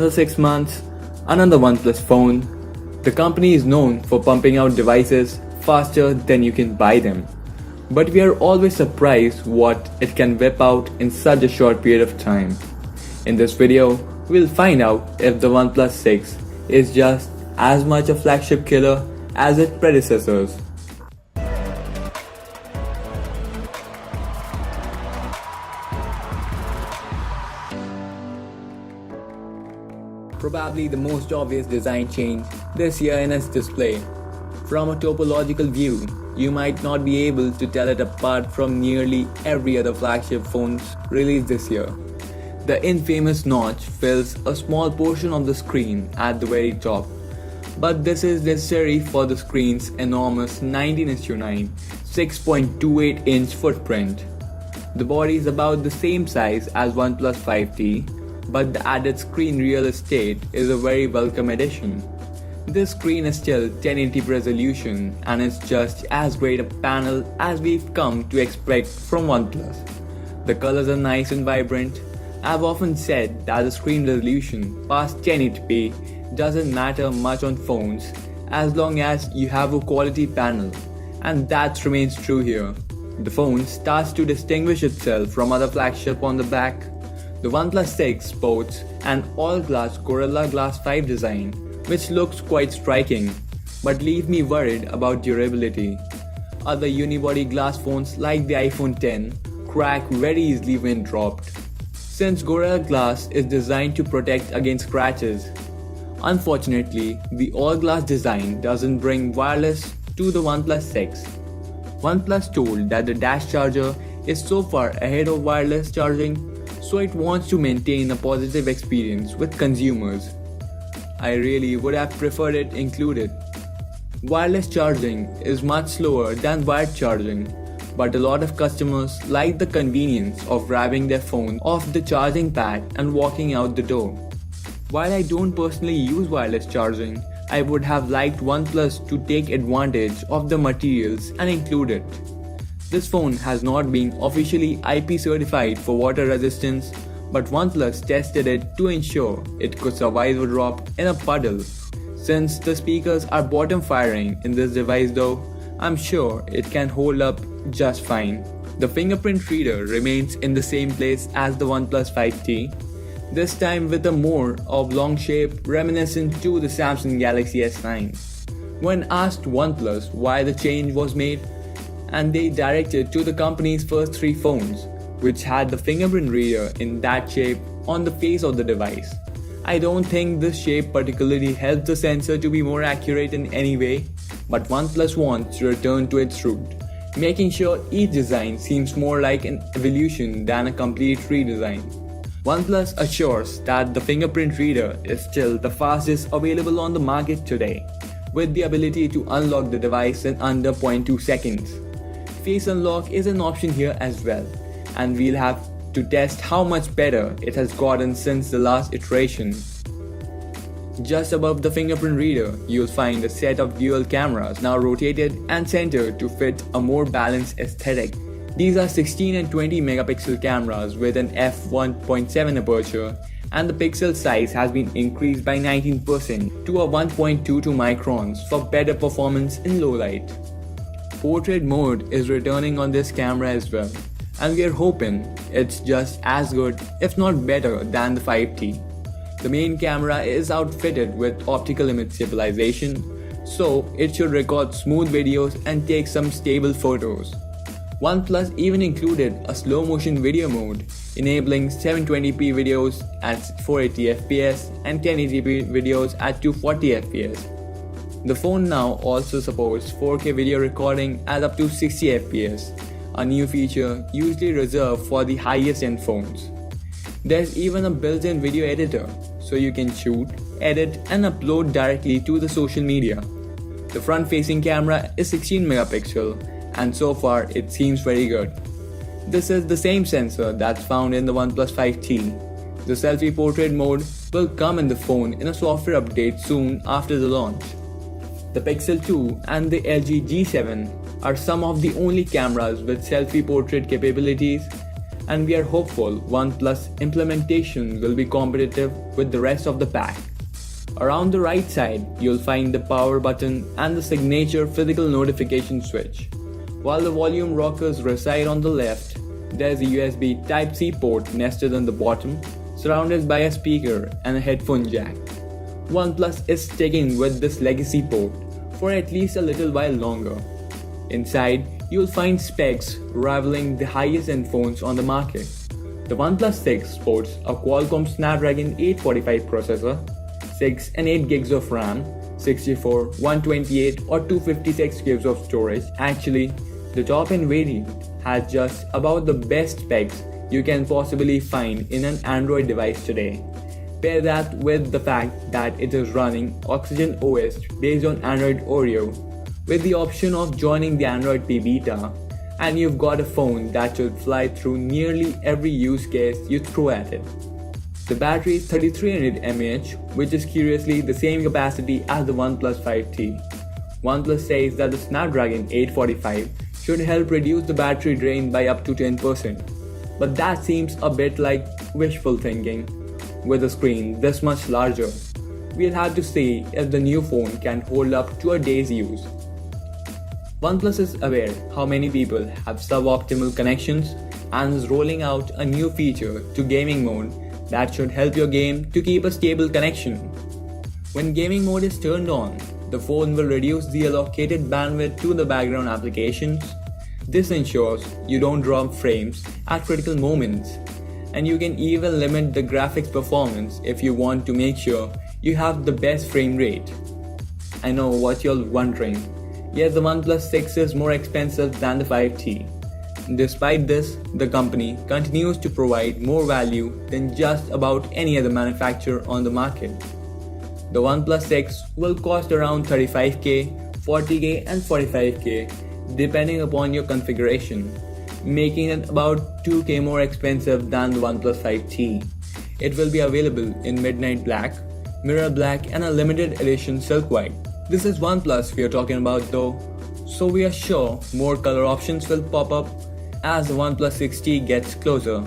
Another 6 months, another OnePlus phone. The company is known for pumping out devices faster than you can buy them. But we are always surprised what it can whip out in such a short period of time. In this video, we'll find out if the OnePlus 6 is just as much a flagship killer as its predecessors. Probably the most obvious design change this year in its display. From a topological view, you might not be able to tell it apart from nearly every other flagship phones released this year. The infamous notch fills a small portion of the screen at the very top, but this is necessary for the screen's enormous 19:9 6.28-inch footprint. The body is about the same size as OnePlus 5T, but the added screen real estate is a very welcome addition. This screen is still 1080p resolution and it's just as great a panel as we've come to expect from OnePlus. The colors are nice and vibrant. I've often said that the screen resolution past 1080p doesn't matter much on phones as long as you have a quality panel, and that remains true here. The phone starts to distinguish itself from other flagships on the back. The OnePlus 6 sports an all-glass Gorilla Glass 5 design, which looks quite striking, but leave me worried about durability. Other unibody glass phones like the iPhone X crack very easily when dropped, since Gorilla Glass is designed to protect against scratches. Unfortunately, the all-glass design doesn't bring wireless to the OnePlus 6. OnePlus told that the dash charger is so far ahead of wireless charging, so it wants to maintain a positive experience with consumers. I really would have preferred it included. Wireless charging is much slower than wired charging, but a lot of customers like the convenience of grabbing their phone off the charging pad and walking out the door. While I don't personally use wireless charging, I would have liked OnePlus to take advantage of the materials and include it. This phone has not been officially IP certified for water resistance, but OnePlus tested it to ensure it could survive a drop in a puddle. Since the speakers are bottom firing in this device though, I'm sure it can hold up just fine. The fingerprint reader remains in the same place as the OnePlus 5T, this time with a more oblong shape reminiscent to the Samsung Galaxy S9. When asked OnePlus why the change was made, and they directed to the company's first 3 phones, which had the fingerprint reader in that shape on the face of the device. I don't think this shape particularly helps the sensor to be more accurate in any way, but OnePlus wants to return to its root, making sure each design seems more like an evolution than a complete redesign. OnePlus assures that the fingerprint reader is still the fastest available on the market today, with the ability to unlock the device in under 0.2 seconds. Face unlock is an option here as well, and we'll have to test how much better it has gotten since the last iteration. Just above the fingerprint reader, you'll find a set of dual cameras now rotated and centered to fit a more balanced aesthetic. These are 16 and 20 megapixel cameras with an f1.7 aperture, and the pixel size has been increased by 19% to a 1.22 microns for better performance in low light. Portrait mode is returning on this camera as well, and we are hoping it's just as good, if not better, than the 5T. The main camera is outfitted with optical image stabilization, so it should record smooth videos and take some stable photos. OnePlus even included a slow motion video mode, enabling 720p videos at 480fps and 1080p videos at 240fps. The phone now also supports 4K video recording at up to 60fps, a new feature usually reserved for the highest end phones. There's even a built-in video editor, so you can shoot, edit and upload directly to the social media. The front-facing camera is 16 megapixel, and so far it seems very good. This is the same sensor that's found in the OnePlus 5T. The selfie portrait mode will come in the phone in a software update soon after the launch. The Pixel 2 and the LG G7 are some of the only cameras with selfie portrait capabilities, and we are hopeful OnePlus implementation will be competitive with the rest of the pack. Around the right side, you'll find the power button and the signature physical notification switch. While the volume rockers reside on the left, there's a USB Type-C port nested on the bottom, surrounded by a speaker and a headphone jack. OnePlus is sticking with this legacy port for at least a little while longer. Inside, you'll find specs rivaling the highest-end phones on the market. The OnePlus 6 sports a Qualcomm Snapdragon 845 processor, 6 and 8 gigs of RAM, 64, 128 or 256 gigs of storage. Actually, the top-end variant has just about the best specs you can possibly find in an Android device today. Pair that with the fact that it is running Oxygen OS based on Android Oreo, with the option of joining the Android P beta, and you've got a phone that should fly through nearly every use case you throw at it. The battery is 3300 mAh, which is curiously the same capacity as the OnePlus 5T. OnePlus says that the Snapdragon 845 should help reduce the battery drain by up to 10%, but that seems a bit like wishful thinking. With a screen this much larger, we'll have to see if the new phone can hold up to a day's use. OnePlus is aware how many people have suboptimal connections and is rolling out a new feature to gaming mode that should help your game to keep a stable connection. When gaming mode is turned on, the phone will reduce the allocated bandwidth to the background applications. This ensures you don't drop frames at critical moments, and you can even limit the graphics performance if you want to make sure you have the best frame rate. I know what you're wondering. Yes, the OnePlus 6 is more expensive than the 5T. Despite this, the company continues to provide more value than just about any other manufacturer on the market. The OnePlus 6 will cost around 35k, 40k and 45k depending upon your configuration, making it about 2k more expensive than the OnePlus 5T. It will be available in midnight black, mirror black and a limited edition silk white. This is OnePlus we are talking about though, so we are sure more color options will pop up as the OnePlus 6T gets closer.